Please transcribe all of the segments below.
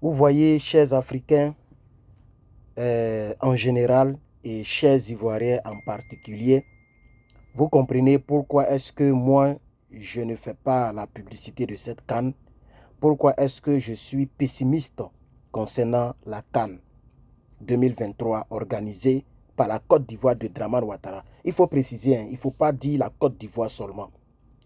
Vous voyez, chers Africains en général et chers Ivoiriens en particulier, vous comprenez pourquoi est-ce que moi, je ne fais pas la publicité de cette CAN. Pourquoi est-ce que je suis pessimiste concernant la CAN 2023 organisée par la Côte d'Ivoire de Dramane Ouattara. Il faut préciser, il ne faut pas dire la Côte d'Ivoire seulement.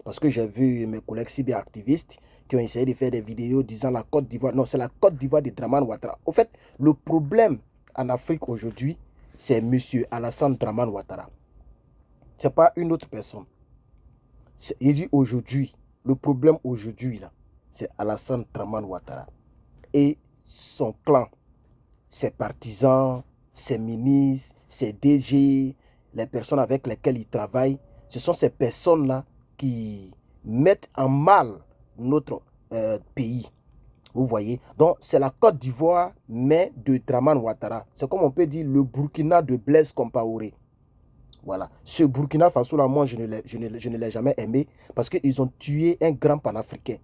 Parce que j'ai vu mes collègues cyberactivistes qui ont essayé de faire des vidéos disant la Côte d'Ivoire. Non, c'est la Côte d'Ivoire de Dramane Ouattara. Au fait, le problème en Afrique aujourd'hui, c'est M. Alassane Dramane Ouattara. Ce n'est pas une autre personne. Il dit aujourd'hui, le problème aujourd'hui, là, c'est Alassane Dramane Ouattara. Et son clan, ses partisans, ses ministres, ses DG, les personnes avec lesquelles il travaille, ce sont ces personnes-là qui mettent en mal notre pays. Vous voyez? Donc, c'est la Côte d'Ivoire, mais de Dramane Ouattara. C'est comme on peut dire le Burkina de Blaise Compaoré. Voilà. Ce Burkina Faso-là, moi, je ne l'ai jamais aimé parce qu'ils ont tué un grand panafricain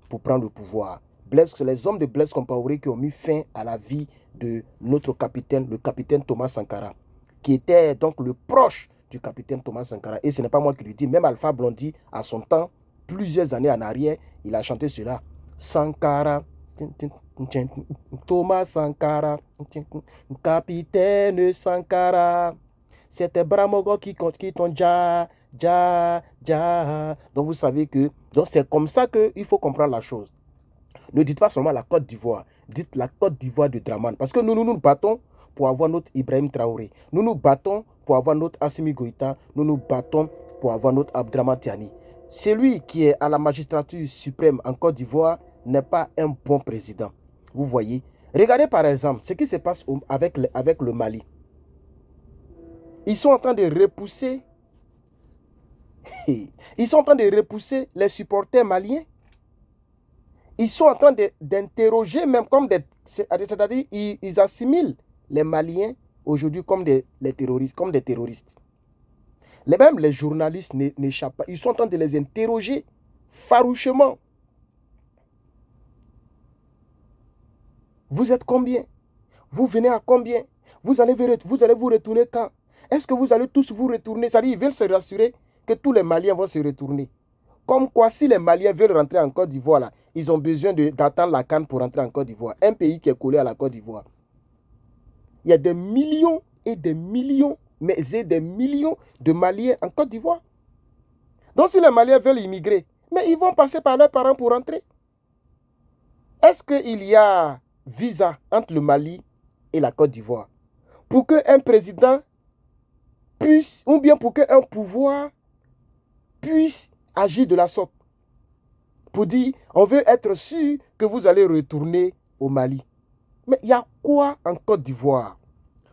pour prendre le pouvoir. C'est les hommes de Blaise Compaoré qui ont mis fin à la vie de notre capitaine, le capitaine Thomas Sankara, qui était donc le proche du capitaine Thomas Sankara. Et ce n'est pas moi qui le dis, même Alpha Blondy, à son temps, plusieurs années en arrière, il a chanté cela. Sankara, Thomas Sankara, capitaine Sankara. C'était Bramogo qui t'ont ja. Donc vous savez que c'est comme ça qu'il faut comprendre la chose. Ne dites pas seulement la Côte d'Ivoire, dites la Côte d'Ivoire de Dramane. Parce que nous nous battons pour avoir notre Ibrahim Traoré. Nous nous battons pour avoir notre Assimi Goïta. Nous nous battons pour avoir notre Abdraman Tiani. Celui qui est à la magistrature suprême en Côte d'Ivoire n'est pas un bon président. Vous voyez. Regardez par exemple ce qui se passe avec le Mali. Ils sont en train de repousser. Ils sont en train de repousser les supporters maliens. Ils sont en train d'interroger même comme des... C'est-à-dire ils assimilent les Maliens aujourd'hui comme des terroristes. Même les journalistes n'échappent pas. Ils sont en train de les interroger farouchement. Vous êtes combien? Vous venez à combien? Vous allez vous retourner quand? Est-ce que vous allez tous vous retourner? C'est-à-dire ils veulent se rassurer que tous les Maliens vont se retourner. Comme quoi, si les Maliens veulent rentrer en Côte d'Ivoire, là, ils ont besoin d'attendre la CAN pour rentrer en Côte d'Ivoire. Un pays qui est collé à la Côte d'Ivoire. Il y a des millions et des millions, des millions de Maliens en Côte d'Ivoire. Donc si les Maliens veulent immigrer, mais ils vont passer par leurs parents pour rentrer. Est-ce qu'il y a visa entre le Mali et la Côte d'Ivoire pour qu'un président puisse, ou bien pour qu'un pouvoir puisse agir de la sorte? Pour dire, on veut être sûr que vous allez retourner au Mali. Mais il y a quoi en Côte d'Ivoire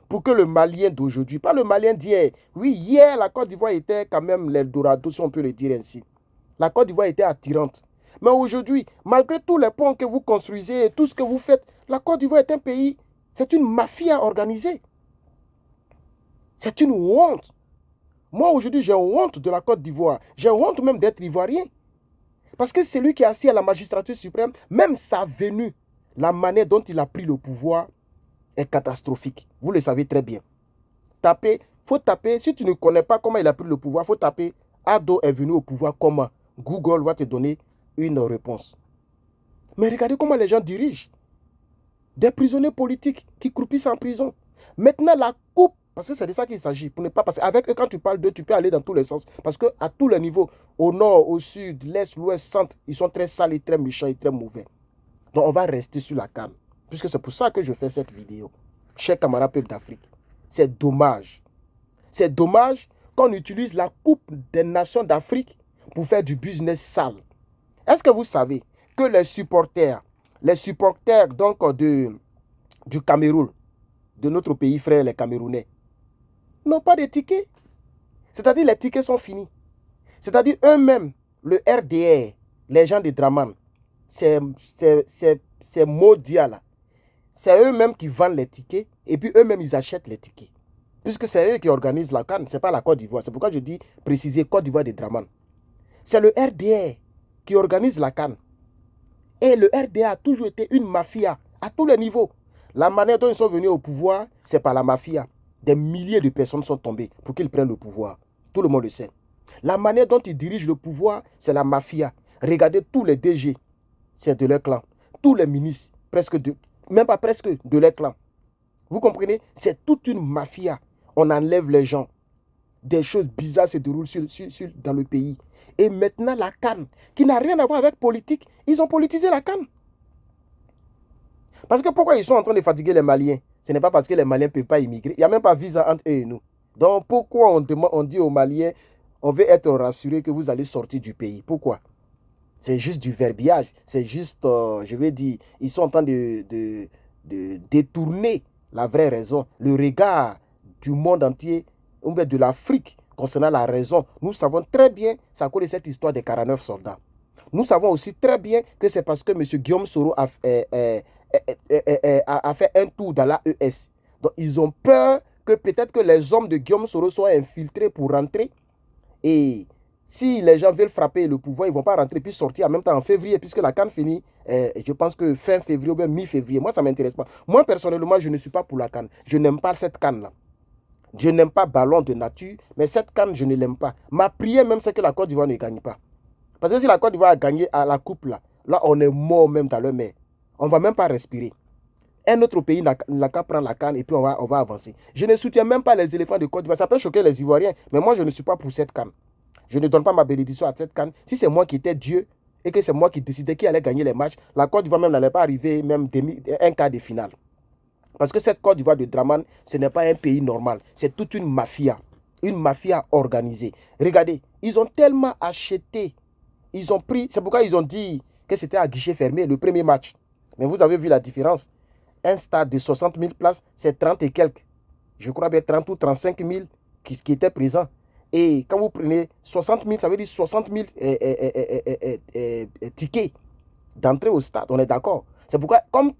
pour que le Malien d'aujourd'hui, pas le Malien d'hier, oui, hier, la Côte d'Ivoire était quand même l'Eldorado, si on peut le dire ainsi. La Côte d'Ivoire était attirante. Mais aujourd'hui, malgré tous les ponts que vous construisez et tout ce que vous faites, la Côte d'Ivoire est un pays, c'est une mafia organisée. C'est une honte. Moi, aujourd'hui, j'ai honte de la Côte d'Ivoire. J'ai honte même d'être ivoirien. Parce que celui qui est assis à la magistrature suprême, même sa venue, la manière dont il a pris le pouvoir est catastrophique. Vous le savez très bien. Faut taper, si tu ne connais pas comment il a pris le pouvoir, il faut taper Ado est venu au pouvoir comment. Google va te donner une réponse. Mais regardez comment les gens dirigent. Des prisonniers politiques qui croupissent en prison. Maintenant, la coupe, parce que c'est de ça qu'il s'agit, pour ne pas passer. Avec eux, quand tu parles d'eux, tu peux aller dans tous les sens. Parce qu'à tous les niveaux, au nord, au sud, l'est, l'ouest, centre, ils sont très sales, très méchants et très mauvais. Donc, on va rester sur la canne. Puisque c'est pour ça que je fais cette vidéo. Chers camarades peuple d'Afrique, c'est dommage. C'est dommage qu'on utilise la Coupe des Nations d'Afrique pour faire du business sale. Est-ce que vous savez que les supporters donc du Cameroun, de notre pays frère, les Camerounais, n'ont pas de tickets? C'est-à-dire les tickets sont finis. C'est-à-dire eux-mêmes, le RDR, les gens de Dramane, ces maudits là, c'est eux-mêmes qui vendent les tickets et puis eux-mêmes ils achètent les tickets. Puisque c'est eux qui organisent la CAN, ce n'est pas la Côte d'Ivoire. C'est pourquoi je dis préciser Côte d'Ivoire de Dramane. C'est le RDR qui organise la CAN. Et le RDA a toujours été une mafia à tous les niveaux. La manière dont ils sont venus au pouvoir, c'est par la mafia. Des milliers de personnes sont tombées pour qu'ils prennent le pouvoir. Tout le monde le sait. La manière dont ils dirigent le pouvoir, c'est la mafia. Regardez tous les DG, c'est de leur clan. Tous les ministres, même pas presque, de leur clan. Vous comprenez? C'est toute une mafia. On enlève les gens. Des choses bizarres se déroulent dans le pays. Et maintenant, la CAN, qui n'a rien à voir avec politique, ils ont politisé la CAN. Parce que pourquoi ils sont en train de fatiguer les Maliens? Ce n'est pas parce que les Maliens ne peuvent pas immigrer. Il n'y a même pas visa entre eux et nous. Donc pourquoi on dit aux Maliens, on veut être rassuré que vous allez sortir du pays? Pourquoi? C'est juste du verbiage. C'est juste, je vais dire, ils sont en train de détourner la vraie raison. Le regard du monde entier, ou bien de l'Afrique, concernant la raison. Nous savons très bien, c'est à cause de cette histoire des 49 soldats. Nous savons aussi très bien que c'est parce que M. Guillaume Soro a fait un tour dans l'AES. Donc, ils ont peur que peut-être que les hommes de Guillaume Soro soient infiltrés pour rentrer. Et si les gens veulent frapper le pouvoir, ils ne vont pas rentrer puis sortir en même temps en février, puisque la CAN finit, je pense que fin février ou bien mi-février. Moi, ça ne m'intéresse pas. Moi, personnellement, je ne suis pas pour la CAN. Je n'aime pas cette CAN-là. Je n'aime pas ballon de nature, mais cette CAN, je ne l'aime pas. Ma prière même, c'est que la Côte d'Ivoire ne gagne pas. Parce que si la Côte d'Ivoire a gagné à la coupe, là on est mort même dans le mer. On ne va même pas respirer. Un autre pays n'a qu'à prendre la CAN et puis on va avancer. Je ne soutiens même pas les éléphants de Côte d'Ivoire. Ça peut choquer les Ivoiriens, mais moi, je ne suis pas pour cette CAN. Je ne donne pas ma bénédiction à cette CAN. Si c'est moi qui étais Dieu et que c'est moi qui décidais qui allait gagner les matchs, la Côte d'Ivoire même n'allait pas arriver même un quart de finale. Parce que cette Côte d'Ivoire de Dramane, ce n'est pas un pays normal. C'est toute une mafia organisée. Regardez, ils ont tellement acheté. Ils ont pris, c'est pourquoi ils ont dit que c'était à guichet fermé le premier match. Mais vous avez vu la différence. Un stade de 60 000 places, c'est 30 et quelques. Je crois bien 30 ou 35 000 qui étaient présents. Et quand vous prenez 60 000, ça veut dire 60 000 tickets d'entrée au stade. On est d'accord. C'est pourquoi, comme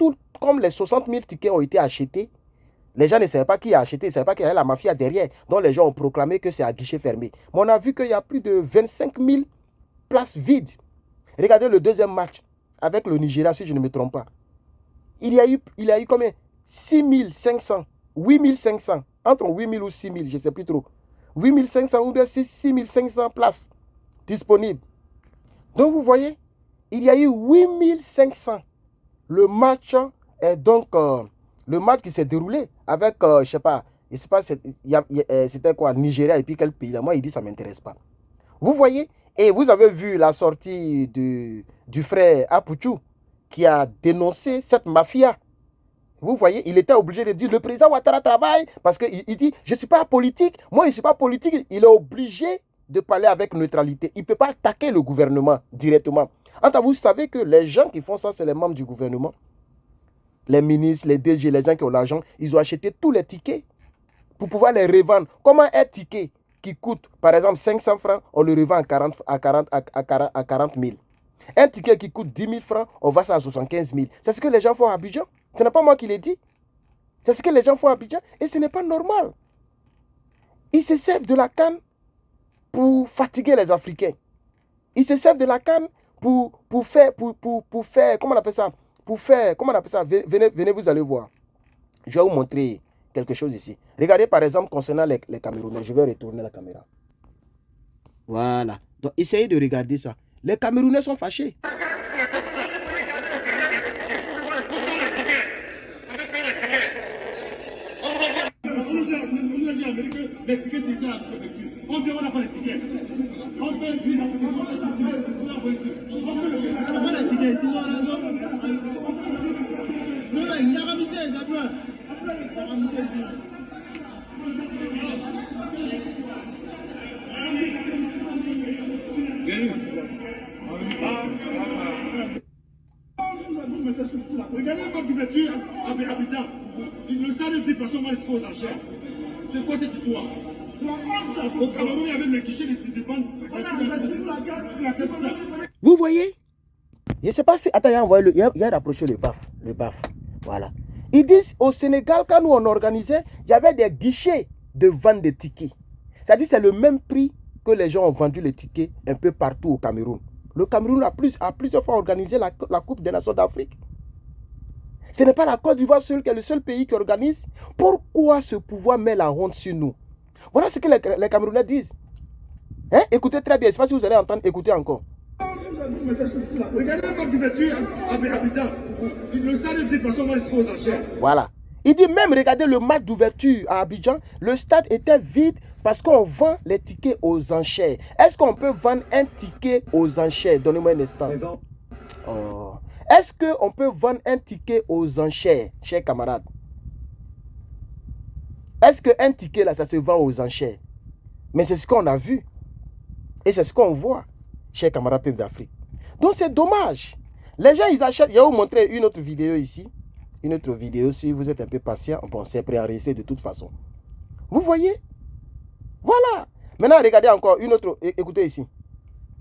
les 60 000 tickets ont été achetés, les gens ne savaient pas qui a acheté, ils ne savaient pas qu'il y avait la mafia derrière. Donc les gens ont proclamé que c'est à guichet fermé. Mais on a vu qu'il y a plus de 25 000 places vides. Regardez le deuxième match avec le Nigeria, si je ne me trompe pas. Il y a eu combien? 6 500, 8 500, entre 8 000 ou 6 000, je ne sais plus trop. 8 500 ou 6 500 places disponibles. Donc vous voyez, il y a eu 8 500. Le match est donc le match qui s'est déroulé avec, je ne sais pas, c'était quoi, Nigeria et puis quel pays là. Moi, il dit ça ne m'intéresse pas. Vous voyez, et vous avez vu la sortie du frère Apuchou qui a dénoncé cette mafia. Vous voyez, il était obligé de dire le président Ouattara travaille parce qu'il dit je ne suis pas politique. Moi, je ne suis pas politique. Il est obligé de parler avec neutralité. Il ne peut pas attaquer le gouvernement directement. Enfin, vous savez que les gens qui font ça, c'est les membres du gouvernement. Les ministres, les DG, les gens qui ont l'argent, ils ont acheté tous les tickets pour pouvoir les revendre. Comment un ticket qui coûte, par exemple, 500 francs, on le revend à 40 000. Un ticket qui coûte 10 000 francs, on va ça à 75 000. C'est ce que les gens font à Abidjan. Ce n'est pas moi qui l'ai dit. C'est ce que les gens font à Abidjan et ce n'est pas normal. Ils se servent de la CAN pour fatiguer les Africains. Ils se servent de la CAN pour faire, comment on appelle ça? Comment on appelle ça? Venez, vous allez voir. Je vais vous montrer quelque chose ici. Regardez par exemple concernant les Camerounais. Je vais retourner la caméra. Voilà. Donc essayez de regarder ça. Les Camerounais sont fâchés. Les tickets, c'est ça la préfecture. On dit on n'a pas les tickets. On peut lui la ticket. On peut les tickets ici. Non, il y a ramisé, d'accord. Regardez comme couverture à Abidjan. Le stade de 10 personnes vont être aux enchères. C'est quoi cette histoire? Au Cameroun, il y avait les guichets de vente. Vous voyez? Je ne sais pas si. Attends, il a rapproché le BAF. Voilà. Ils disent au Sénégal, quand nous on organisait, il y avait des guichets de vente de tickets. C'est-à-dire c'est le même prix que les gens ont vendu les tickets un peu partout au Cameroun. Le Cameroun a plusieurs fois organisé la Coupe des Nations d'Afrique. Ce n'est pas la Côte d'Ivoire seule qui est le seul pays qui organise. Pourquoi ce pouvoir met la honte sur nous? Voilà ce que les Camerounais disent. Hein? Écoutez très bien, je ne sais pas si vous allez entendre, écoutez encore. Regardez la porte d'ouverture à Abidjan. Le stade est vide parce qu'on va les aux enchères. Voilà. Il dit même, regardez le match d'ouverture à Abidjan, le stade était vide parce qu'on vend les tickets aux enchères. Est-ce qu'on peut vendre un ticket aux enchères? Donnez-moi un instant. Oh. Est-ce qu'on peut vendre un ticket aux enchères, chers camarades? Est-ce qu'un ticket là, ça se vend aux enchères? Mais c'est ce qu'on a vu. Et c'est ce qu'on voit, chers camarades peuples d'Afrique. Donc c'est dommage. Les gens, ils achètent. Je vais vous montrer une autre vidéo ici. Une autre vidéo, si vous êtes un peu patient. Bon, c'est préenregistré de toute façon. Vous voyez? Voilà. Maintenant, regardez encore une autre. Écoutez ici.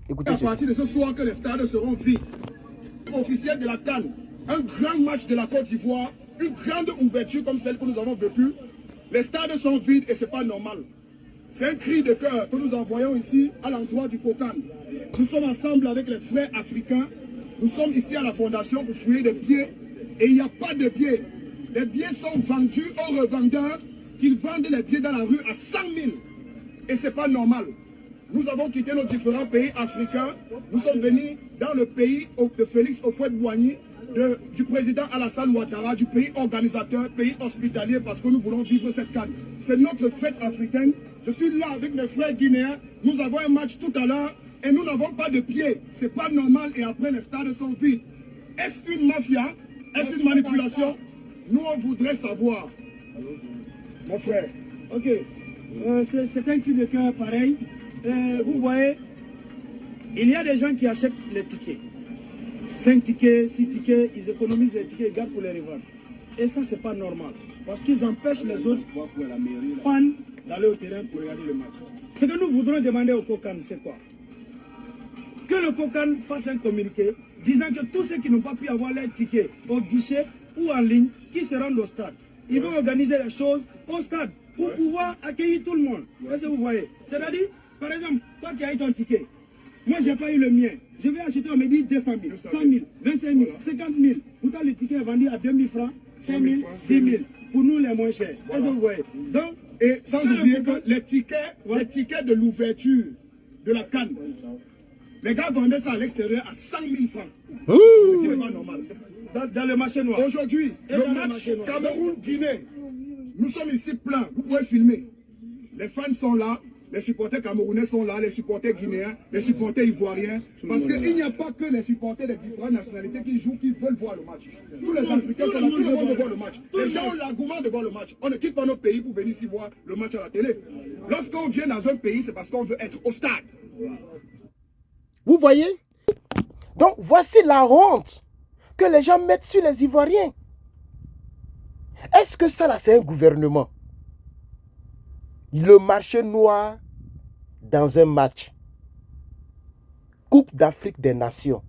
Écoutez ceci. À partir de ce soir que les stades seront vides. Officiel de la CAN, un grand match de la Côte d'Ivoire, une grande ouverture comme celle que nous avons vécue. Les stades sont vides et ce n'est pas normal. C'est un cri de cœur que nous envoyons ici à l'endroit du COCAN. Nous sommes ensemble avec les frères africains. Nous sommes ici à la fondation pour fouiller des billets et il n'y a pas de billets. Les billets sont vendus aux revendeurs qui vendent les billets dans la rue à 100 000. Et ce n'est pas normal. Nous avons quitté nos différents pays africains. Nous sommes venus dans le pays de Félix Houphouët-Boigny, du président Alassane Ouattara, du pays organisateur, pays hospitalier, parce que nous voulons vivre cette CAN. C'est notre fête africaine. Je suis là avec mes frères guinéens. Nous avons un match tout à l'heure et nous n'avons pas de pied. C'est pas normal et après les stades sont vides. Est-ce une mafia? Est-ce une manipulation? Nous, on voudrait savoir. Mon frère. Ok. C'est un cri de cœur pareil. Vous voyez, il y a des gens qui achètent les tickets. 5 tickets, 6 tickets, ils économisent les tickets, ils gardent pour les revendre. Et ça, c'est pas normal. Parce qu'ils empêchent les autres fans d'aller au terrain pour regarder le match. Ce que nous voudrons demander au COCAN, c'est quoi? Que le COCAN fasse un communiqué disant que tous ceux qui n'ont pas pu avoir leurs tickets au guichet ou en ligne, qui se rendent au stade. Ils vont organiser les choses au stade pour pouvoir accueillir tout le monde. Est-ce que vous voyez? C'est-à-dire, par exemple, toi tu as eu ton ticket. Moi, je n'ai pas eu le mien. Je vais acheter, on me dit 200 000, 100 000, 25 000, 50 000. Pourtant, le ticket est vendu à 2 000 francs, 5 000, 10 000. Pour nous, les moins chers. Est-ce que vous voyez? Donc, et sans oublier que les tickets de l'ouverture de la CAN, les gars vendaient ça à l'extérieur à 100 000 francs. Ce qui n'est pas normal. Dans le marché noir. Aujourd'hui, le match Cameroun-Guinée, nous sommes ici pleins. Vous pouvez filmer. Les fans sont là. Les supporters camerounais sont là, les supporters guinéens, les supporters ivoiriens. Parce qu'il n'y a pas que les supporters des différentes nationalités qui jouent, qui veulent voir le match. Tous les Africains sont là, tout le monde veut voir le match. Les gens ont l'argument de voir le match. On ne quitte pas nos pays pour venir ici voir le match à la télé. Lorsqu'on vient dans un pays, c'est parce qu'on veut être au stade. Vous voyez? Donc, voici la honte que les gens mettent sur les Ivoiriens. Est-ce que ça, là, c'est un gouvernement? Le marché noir dans un match. Coupe d'Afrique des Nations.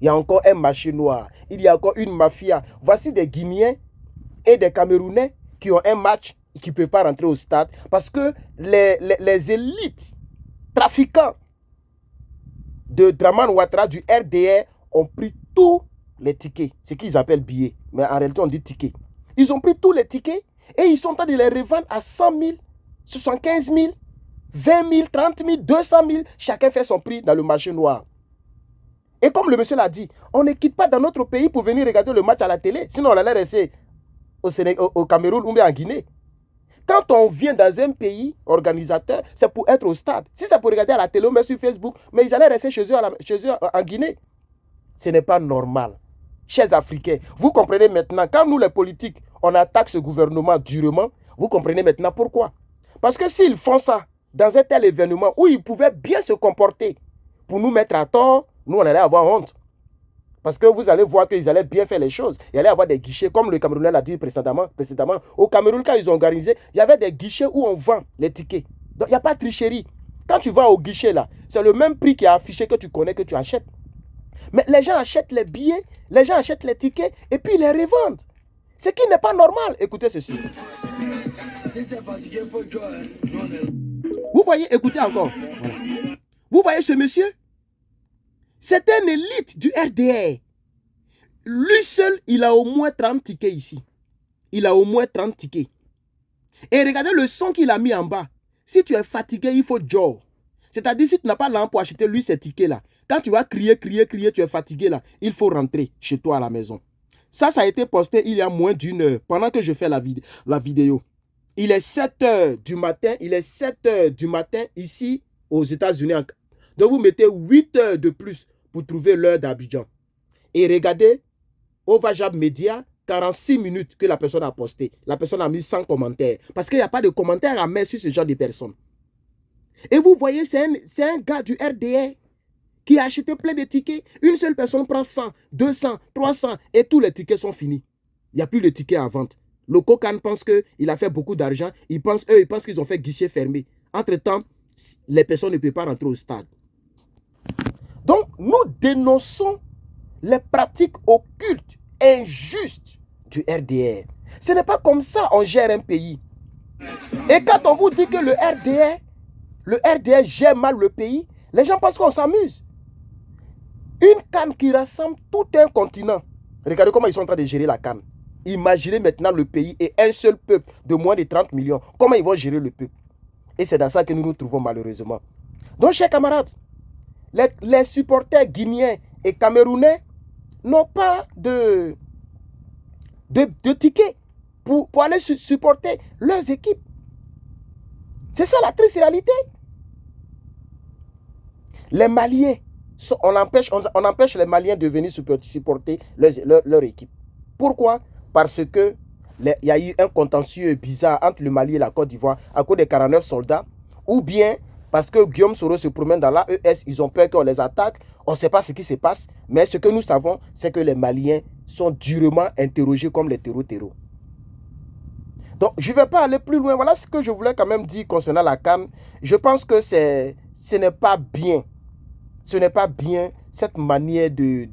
Il y a encore un marché noir. Il y a encore une mafia. Voici des Guinéens et des Camerounais qui ont un match et qui ne peuvent pas rentrer au stade parce que les élites trafiquants de Draman Ouattara du RDR ont pris tous les tickets. C'est ce qu'ils appellent billets. Mais en réalité, on dit tickets. Ils ont pris tous les tickets et ils sont en train de les revendre à 100 000, 75 000, 20 000, 30 000, 200 000. Chacun fait son prix dans le marché noir. Et comme le monsieur l'a dit, on ne quitte pas dans notre pays pour venir regarder le match à la télé. Sinon, on allait rester au Cameroun ou bien en Guinée. Quand on vient dans un pays organisateur, c'est pour être au stade. Si c'est pour regarder à la télé ou même sur Facebook, mais ils allaient rester chez eux en Guinée. Ce n'est pas normal. Chers Africains, vous comprenez maintenant, quand nous les politiques, on attaque ce gouvernement durement, vous comprenez maintenant pourquoi. Parce que s'ils font ça dans un tel événement où ils pouvaient bien se comporter pour nous mettre à tort, nous on allait avoir honte. Parce que vous allez voir qu'ils allaient bien faire les choses. Il allait avoir des guichets, comme le Camerounais l'a dit précédemment. Au Cameroun, quand ils ont organisé, il y avait des guichets où on vend les tickets. Donc il n'y a pas de tricherie. Quand tu vas au guichet là, c'est le même prix qui est affiché que tu connais, que tu achètes. Mais les gens achètent les billets, les gens achètent les tickets et puis ils les revendent. Ce qui n'est pas normal. Écoutez ceci. Vous voyez, écoutez encore. Voilà. Vous voyez ce monsieur? C'est un élite du RDR. Lui seul, il a au moins 30 tickets ici. Il a au moins 30 tickets. Et regardez le son qu'il a mis en bas. Si tu es fatigué, il faut jour. C'est-à-dire, si tu n'as pas l'argent pour acheter lui ces tickets-là, quand tu vas crier, tu es fatigué là, il faut rentrer chez toi à la maison. Ça a été posté il y a moins d'une heure, pendant que je fais la vidéo. Il est 7 heures du matin, ici aux États-Unis. Donc, vous mettez 8 heures de plus pour trouver l'heure d'Abidjan. Et regardez, Ovajab Media, 46 minutes que la personne a posté. La personne a mis 100 commentaires. Parce qu'il n'y a pas de commentaires à mettre sur ce genre de personnes. Et vous voyez, c'est un gars du RDR qui a acheté plein de tickets. Une seule personne prend 100, 200, 300 et tous les tickets sont finis. Il n'y a plus de tickets à vendre. Le Kokan pense qu'il a fait beaucoup d'argent. Eux, ils pensent qu'ils ont fait guichet fermé. Entre-temps, les personnes ne peuvent pas rentrer au stade. Donc, nous dénonçons les pratiques occultes, injustes du RDR. Ce n'est pas comme ça on gère un pays. Et quand on vous dit que le RDR gère mal le pays, les gens pensent qu'on s'amuse. Une CAN qui rassemble tout un continent. Regardez comment ils sont en train de gérer la CAN. Imaginez maintenant le pays et un seul peuple de moins de 30 millions. Comment ils vont gérer le peuple? Et c'est dans ça que nous nous trouvons malheureusement. Donc, chers camarades, les supporters guinéens et camerounais n'ont pas de tickets pour aller supporter leurs équipes. C'est ça la triste réalité. Les Maliens, on empêche les Maliens de venir supporter leur équipe. Pourquoi? Parce que il y a eu un contentieux bizarre entre le Mali et la Côte d'Ivoire à cause des 49 soldats, ou bien parce que Guillaume Soro se promène dans l'AES, ils ont peur qu'on les attaque. On ne sait pas ce qui se passe, mais ce que nous savons, c'est que les Maliens sont durement interrogés comme les terreaux. Donc, je ne vais pas aller plus loin. Voilà ce que je voulais quand même dire concernant la CAN. Je pense que ce n'est pas bien. Ce n'est pas bien cette manière de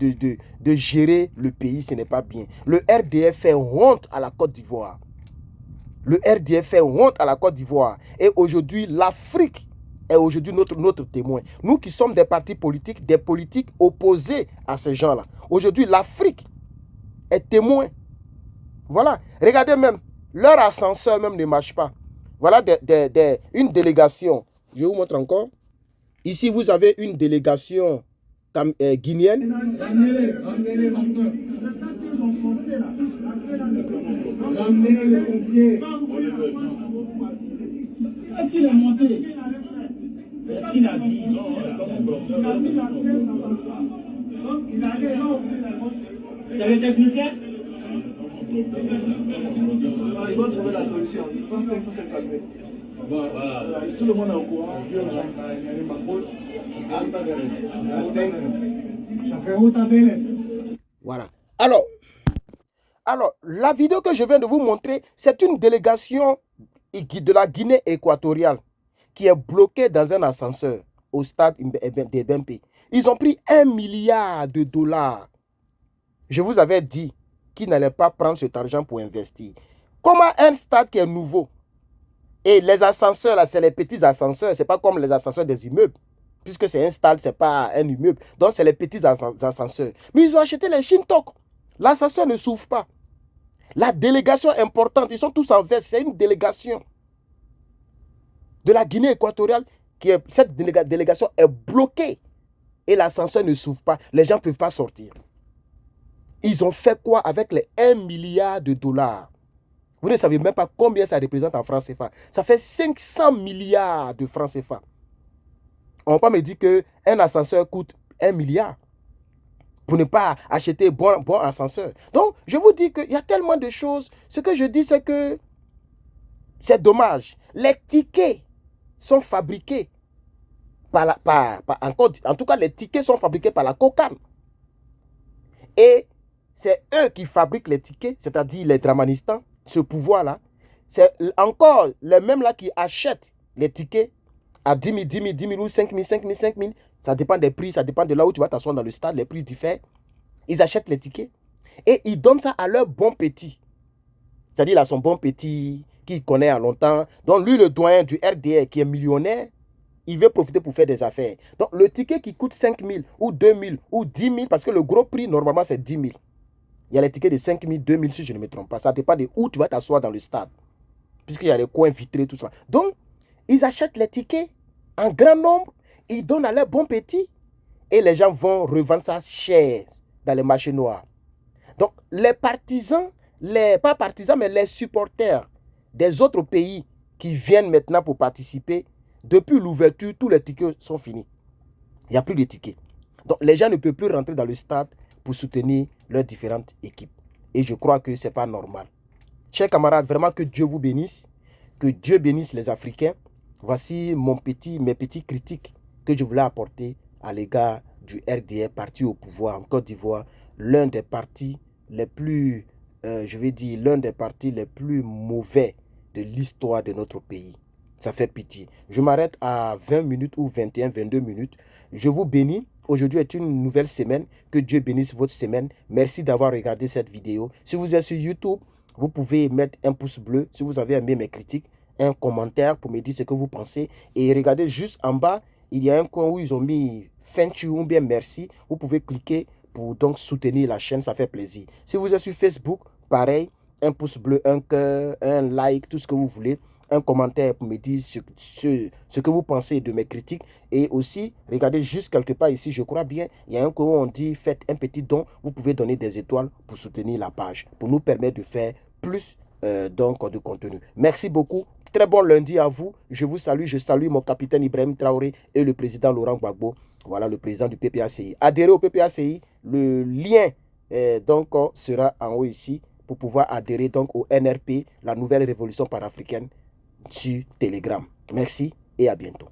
gérer le pays. Ce n'est pas bien. Le RDF fait honte à la Côte d'Ivoire. Le RDF fait honte à la Côte d'Ivoire. Et aujourd'hui, l'Afrique est aujourd'hui notre témoin. Nous qui sommes des partis politiques, des politiques opposés à ces gens-là. Aujourd'hui, l'Afrique est témoin. Voilà. Regardez même, leur ascenseur même ne marche pas. Voilà une délégation. Je vous montre encore. Ici, vous avez une délégation guinéenne. Ramenez-les maintenant. Ramenez les pompiers. Est-ce qu'il est monté? C'est ce qu'il a dit. C'est le technicien? Il va trouver la solution. Je pense qu'il faut se calmer. Voilà. Tout le monde est au courant. Voilà. Alors, la vidéo que je viens de vous montrer, c'est une délégation de la Guinée équatoriale qui est bloquée dans un ascenseur au stade des BMP. Ils ont pris 1 milliard de dollars. Je vous avais dit qu'ils n'allaient pas prendre cet argent pour investir. Comment un stade qui est nouveau, et les ascenseurs, là, c'est les petits ascenseurs, ce n'est pas comme les ascenseurs des immeubles, puisque c'est un stade, ce n'est pas un immeuble. Donc, c'est les petits ascenseurs. Mais ils ont acheté les Shintok. L'ascenseur ne s'ouvre pas. La délégation importante, ils sont tous en veste, c'est une délégation de la Guinée équatoriale. Cette délégation est bloquée et l'ascenseur ne s'ouvre pas. Les gens ne peuvent pas sortir. Ils ont fait quoi avec les 1 milliard de dollars? Vous ne savez même pas combien ça représente en francs CFA. Ça fait 500 milliards de francs CFA. On ne va pas me dire qu'un ascenseur coûte 1 milliard pour ne pas acheter bon ascenseur. Donc, je vous dis qu'il y a tellement de choses. Ce que je dis, c'est que c'est dommage. Les tickets sont fabriqués en tout cas, les tickets sont fabriqués par la COCAN. Et c'est eux qui fabriquent les tickets, c'est-à-dire les Dramanistans, ce pouvoir-là. C'est encore les mêmes là qui achètent les tickets à 10 000 ou 5 000. Ça dépend des prix, ça dépend de là où tu vas t'asseoir dans le stade, les prix diffèrent. Ils achètent les tickets et ils donnent ça à leur bon petit. C'est-à-dire, il a son bon petit qu'il connaît à longtemps. Donc, lui, le doyen du RDR qui est millionnaire, il veut profiter pour faire des affaires. Donc, le ticket qui coûte 5 000 ou 2 000 ou 10 000, parce que le gros prix, normalement, c'est 10 000. Il y a les tickets de 5 000, 2 000, si je ne me trompe pas. Ça dépend de où tu vas t'asseoir dans le stade. Puisqu'il y a les coins vitrés, tout ça. Donc, ils achètent les tickets en grand nombre. Ils donnent à leurs bons petits. Et les gens vont revendre ça cher dans les marchés noirs. Donc, les partisans, pas partisans, mais les supporters des autres pays qui viennent maintenant pour participer, depuis l'ouverture, tous les tickets sont finis. Il n'y a plus de tickets. Donc, les gens ne peuvent plus rentrer dans le stade pour soutenir leurs différentes équipes. Et je crois que ce n'est pas normal. Chers camarades, vraiment que Dieu vous bénisse. Que Dieu bénisse les Africains. Voici mes petits critiques que je voulais apporter à l'égard du RDR, parti au pouvoir en Côte d'Ivoire. L'un des partis les plus, l'un des partis les plus mauvais de l'histoire de notre pays. Ça fait pitié. Je m'arrête à 20 minutes ou 21, 22 minutes. Je vous bénis. Aujourd'hui est une nouvelle semaine. Que Dieu bénisse votre semaine. Merci d'avoir regardé cette vidéo. Si vous êtes sur YouTube, vous pouvez mettre un pouce bleu si vous avez aimé mes critiques, un commentaire pour me dire ce que vous pensez. Et regardez juste en bas, il y a un coin où ils ont mis thank you ou bien merci. Vous pouvez cliquer pour donc soutenir la chaîne, ça fait plaisir. Si vous êtes sur Facebook, pareil, un pouce bleu, un cœur, un like, tout ce que vous voulez. Un commentaire pour me dire ce que vous pensez de mes critiques. Et aussi, regardez juste quelque part ici, je crois bien, il y a un coin où on dit faites un petit don. Vous pouvez donner des étoiles pour soutenir la page, pour nous permettre de faire plus donc de contenu. Merci beaucoup. Très bon lundi à vous. Je vous salue. Je salue mon capitaine Ibrahim Traoré et le président Laurent Gbagbo. Voilà le président du PPACI. Adhérez au PPACI. Le lien donc sera en haut ici pour pouvoir adhérer donc au NRP, la nouvelle révolution panafricaine, sur Telegram. Merci et à bientôt.